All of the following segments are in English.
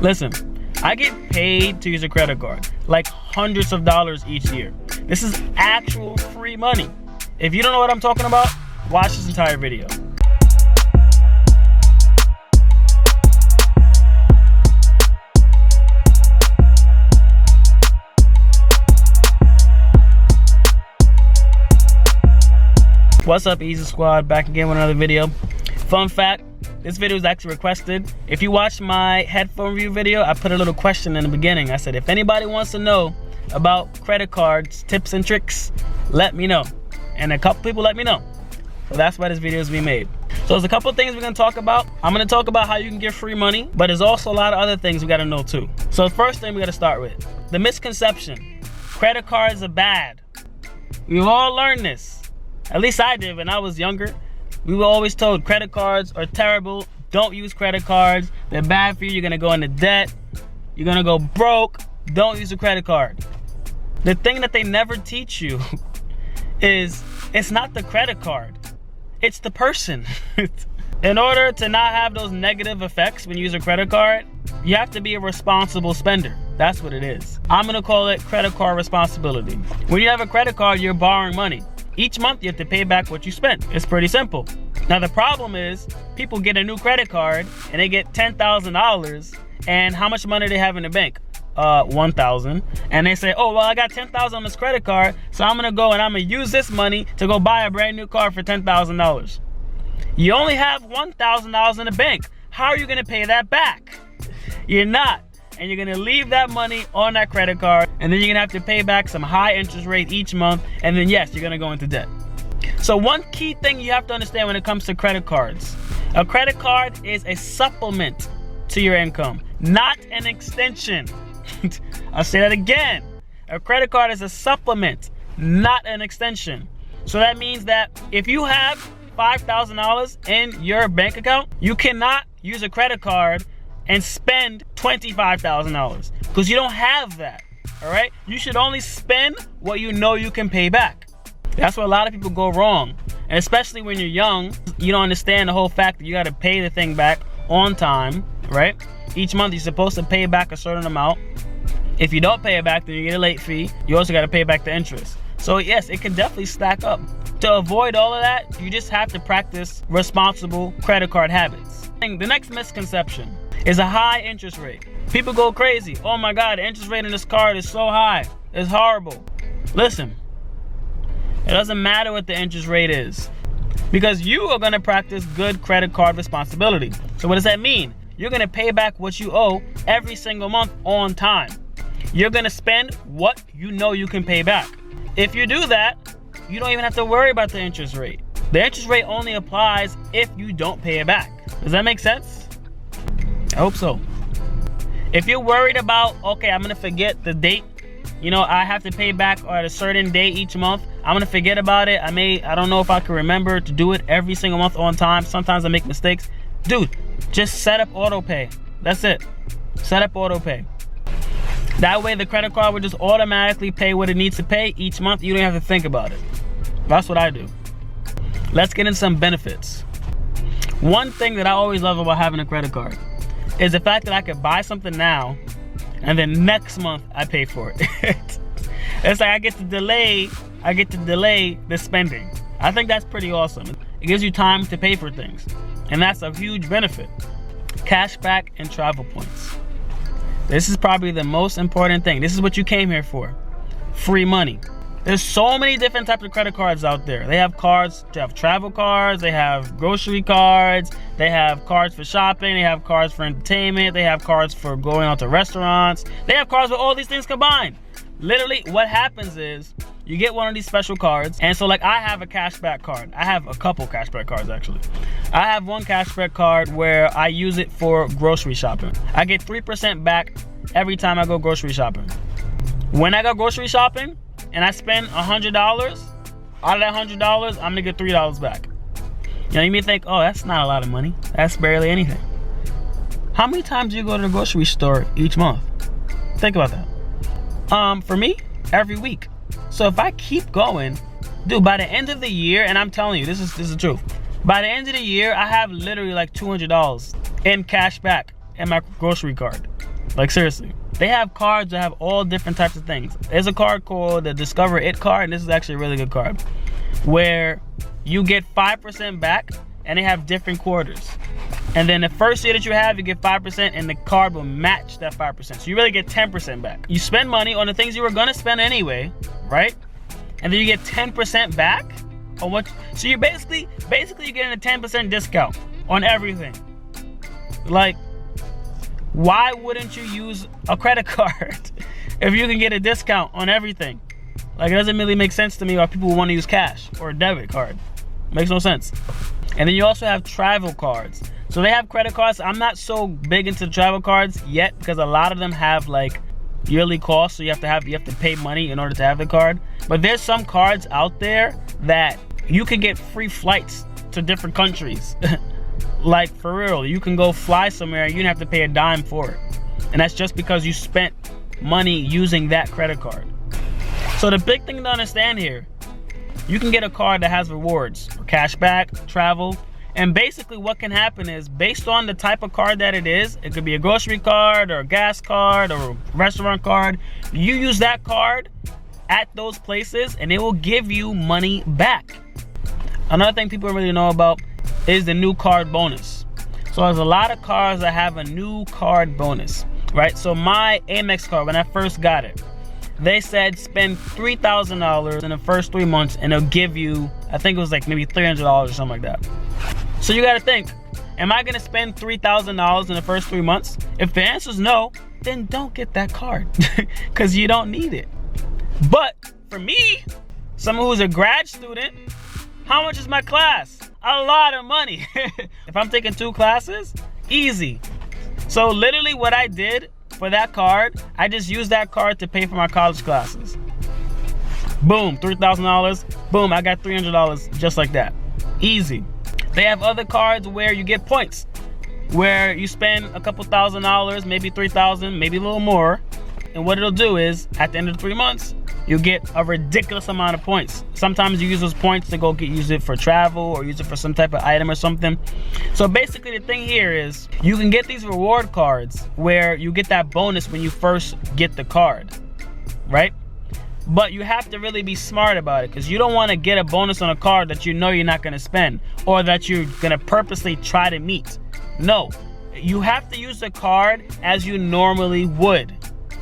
Listen, I get paid to use a credit card, like hundreds of dollars each year. This is actual free money. If you don't know what I'm talking about, watch this entire video. What's up, Easy Squad? Back again with another video. Fun fact, this video was actually requested. If you watched my headphone review video, I put a little question in the beginning. I said, if anybody wants to know about credit cards, tips and tricks, let me know. And a couple people let me know. So that's why this video is being made. So there's a couple things we're gonna talk about. I'm gonna talk about how you can get free money, but there's also a lot of other things we gotta know too. So the first thing we gotta start with, the misconception. Credit cards are bad. We've all learned this. At least I did when I was younger. We were always told credit cards are terrible. Don't use credit cards. They're bad for you. You're gonna go into debt. You're gonna go broke. Don't use a credit card. The thing that they never teach you is it's not the credit card. It's the person. In order to not have those negative effects when you use a credit card, you have to be a responsible spender. That's what it is. I'm gonna call it credit card responsibility. When you have a credit card, you're borrowing money. Each month you have to pay back what you spent. It's pretty simple. Now the problem is people get a new credit card and they get $10,000, and how much money they have in the bank? 1,000. And they say, oh, well, I got 10,000 on this credit card, so I'm gonna go and I'm gonna use this money to go buy a brand new car for $10,000. You only have $1,000 in the bank. How are you gonna pay that back? You're not. And you're gonna leave that money on that credit card, and then you're gonna have to pay back some high interest rate each month, and then yes, you're gonna go into debt. So one key thing you have to understand when it comes to credit cards, a credit card is a supplement to your income, not an extension. I'll say that again. A credit card is a supplement, not an extension. So that means that if you have $5,000 in your bank account, you cannot use a credit card and spend $25,000 because you don't have that. All right, you should only spend what you know you can pay back. That's where a lot of people go wrong, and especially when you're young, you don't understand the whole fact that you got to pay the thing back on time, right? Each month you're supposed to pay back a certain amount. If you don't pay it back, then you get a late fee. You also got to pay back the interest. So yes, it can definitely stack up. To avoid all of that, you just have to practice responsible credit card habits. The next misconception is a high interest rate. People go crazy. Oh my God, the interest rate in this card is so high. It's horrible. Listen, it doesn't matter what the interest rate is, because you are gonna practice good credit card responsibility. So what does that mean? You're gonna pay back what you owe every single month on time. You're gonna spend what you know you can pay back. If you do that, you don't even have to worry about the interest rate. The interest rate only applies if you don't pay it back. Does that make sense? I hope so. If you're worried about, okay, I'm gonna forget the date, you know, I have to pay back at a certain day each month, I'm gonna forget about it. I don't know if I can remember to do it every single month on time. Sometimes I make mistakes. Dude, just set up auto pay. That's it. Set up auto pay. That way the credit card will just automatically pay what it needs to pay each month. You don't have to think about it. That's what I do. Let's get into some benefits. One thing that I always love about having a credit card is the fact that I could buy something now and then next month I pay for it. It's like I get to delay the spending. I think that's pretty awesome. It gives you time to pay for things, and that's a huge benefit. Cashback and travel points. This is probably the most important thing. This is what you came here for. Free money. There's so many different types of credit cards out there. They have cards, they have travel cards, they have grocery cards, they have cards for shopping, they have cards for entertainment, they have cards for going out to restaurants. They have cards with all these things combined. Literally, what happens is you get one of these special cards, and so like I have a cashback card. I have a couple cashback cards actually. I have one cashback card where I use it for grocery shopping. I get 3% back every time I go grocery shopping. When I go grocery shopping, and I spend $100, out of that $100, I'm gonna get $3 back. You know, you may think, oh, that's not a lot of money. That's barely anything. How many times do you go to the grocery store each month? Think about that. For me, every week. So if I keep going, dude, by the end of the year, and I'm telling you, this is the truth. By the end of the year, I have literally like $200 in cash back and my grocery card. Like seriously. They have cards that have all different types of things. There's a card called the Discover It card, and this is actually a really good card, where you get 5% back, and they have different quarters. And then the first year that you have, you get 5%, and the card will match that 5%. So you really get 10% back. You spend money on the things you were gonna spend anyway, right? And then you get 10% back on what. So you're basically you're getting a 10% discount on everything. Like, why wouldn't you use a credit card if you can get a discount on everything? Like, it doesn't really make sense to me why people want to use cash or a debit card. Makes no sense. And then you also have travel cards. So they have credit cards. I'm not so big into travel cards yet because a lot of them have like yearly costs, so you have to pay money in order to have the card. But there's some cards out there that you can get free flights to different countries. Like, for real, you can go fly somewhere and you don't have to pay a dime for it. And that's just because you spent money using that credit card. So the big thing to understand here, you can get a card that has rewards, cash back, travel. And basically what can happen is, based on the type of card that it is, it could be a grocery card or a gas card or a restaurant card. You use that card at those places and it will give you money back. Another thing people don't really know about is the new card bonus. So there's a lot of cards that have a new card bonus, right? So my Amex card, when I first got it, they said spend $3,000 in the first 3 months and they'll give you, I think it was like maybe $300 or something like that. So you gotta think, am I gonna spend $3,000 in the first 3 months? If the answer is no, then don't get that card because you don't need it. But for me, someone who's a grad student, how much is my class? A lot of money. If I'm taking 2 classes, easy. So literally what I did for that card, I just used that card to pay for my college classes. Boom, $3,000. Boom, I got $300 just like that. Easy. They have other cards where you get points, where you spend a couple $1,000, maybe $3,000, maybe a little more. And what it'll do is, at the end of the 3 months, you'll get a ridiculous amount of points. Sometimes you use those points to go use it for travel or use it for some type of item or something. So basically the thing here is, you can get these reward cards where you get that bonus when you first get the card, right? But you have to really be smart about it because you don't want to get a bonus on a card that you know you're not going to spend or that you're going to purposely try to meet. No, you have to use the card as you normally would.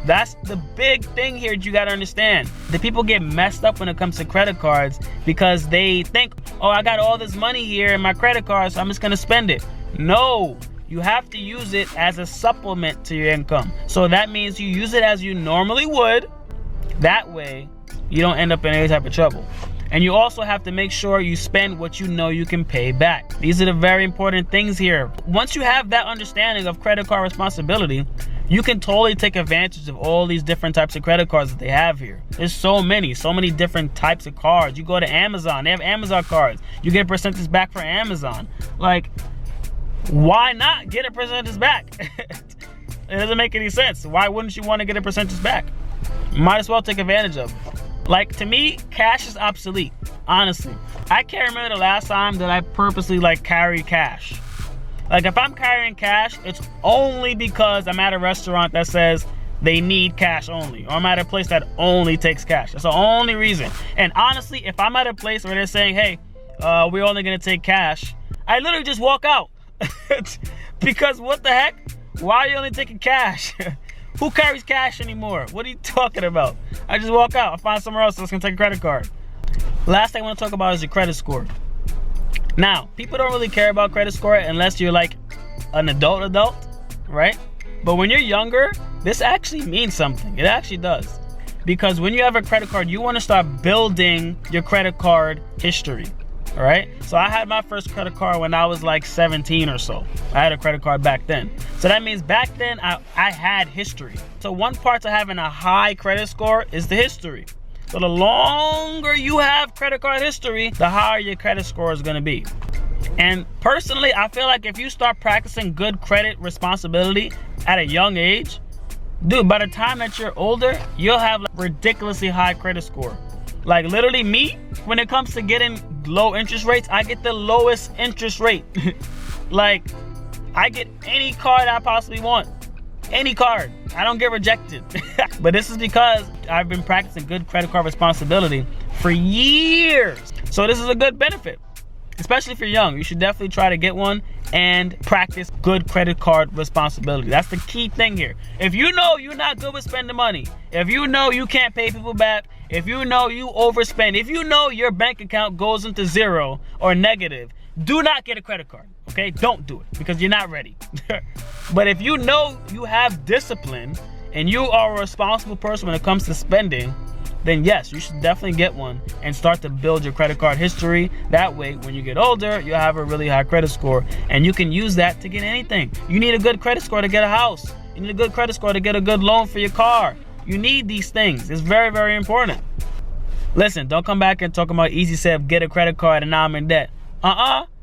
That's the big thing here that you got to understand. The people get messed up when it comes to credit cards because they think, oh, I got all this money here in my credit card, so I'm just going to spend it. No, you have to use it as a supplement to your income. So that means you use it as you normally would. That way, you don't end up in any type of trouble. And you also have to make sure you spend what you know you can pay back. These are the very important things here. Once you have that understanding of credit card responsibility, you can totally take advantage of all these different types of credit cards that they have here. There's so many different types of cards. You go to Amazon, they have Amazon cards. You get a percentage back for Amazon. Like, why not get a percentage back? It doesn't make any sense. Why wouldn't you want to get a percentage back? Might as well take advantage of it. Like, to me, cash is obsolete, honestly. I can't remember the last time that I purposely carried cash. Like, if I'm carrying cash, it's only because I'm at a restaurant that says they need cash only, or I'm at a place that only takes cash. That's the only reason. And honestly, if I'm at a place where they're saying, hey, we're only gonna take cash, I literally just walk out. Because what the heck? Why are you only taking cash? Who carries cash anymore? What are you talking about? I just walk out. I find somewhere else that's gonna take a credit card. Last thing I want to talk about is your credit score. Now, people don't really care about credit score unless you're like an adult, right? But when you're younger, this actually means something. It actually does. Because when you have a credit card, you want to start building your credit card history, all right? So I had my first credit card when I was like 17 or so. I had a credit card back then. So that means back then I had history. So one part to having a high credit score is the history. So the longer you have credit card history, the higher your credit score is gonna be. And personally, I feel like if you start practicing good credit responsibility at a young age, dude, by the time that you're older, you'll have like ridiculously high credit score. Like literally me, when it comes to getting low interest rates, I get the lowest interest rate. Like, I get any card I possibly want. Any card. I don't get rejected. But this is because I've been practicing good credit card responsibility for years. So this is a good benefit, especially if you're young. You should definitely try to get one and practice good credit card responsibility. That's the key thing here. If you know you're not good with spending money, if you know you can't pay people back, if you know you overspend, if you know your bank account goes into zero or negative, do not get a credit card, okay? Don't do it because you're not ready. But if you know you have discipline and you are a responsible person when it comes to spending, then yes, you should definitely get one and start to build your credit card history. That way, when you get older, you'll have a really high credit score and you can use that to get anything. You need a good credit score to get a house. You need a good credit score to get a good loan for your car. You need these things. It's very, very important. Listen, don't come back and talk about Easy said get a credit card and now I'm in debt.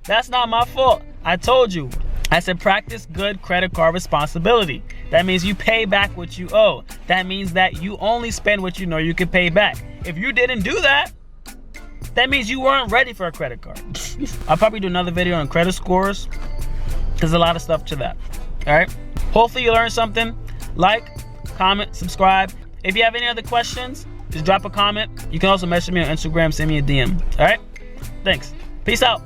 That's not my fault. I told you. I said practice good credit card responsibility. That means you pay back what you owe. That means that you only spend what you know you can pay back. If you didn't do that, that means you weren't ready for a credit card. I'll probably do another video on credit scores. There's a lot of stuff to that. All right. Hopefully you learned something. Like, comment, subscribe. If you have any other questions, just drop a comment. You can also message me on Instagram, send me a DM. All right. Thanks. Peace out.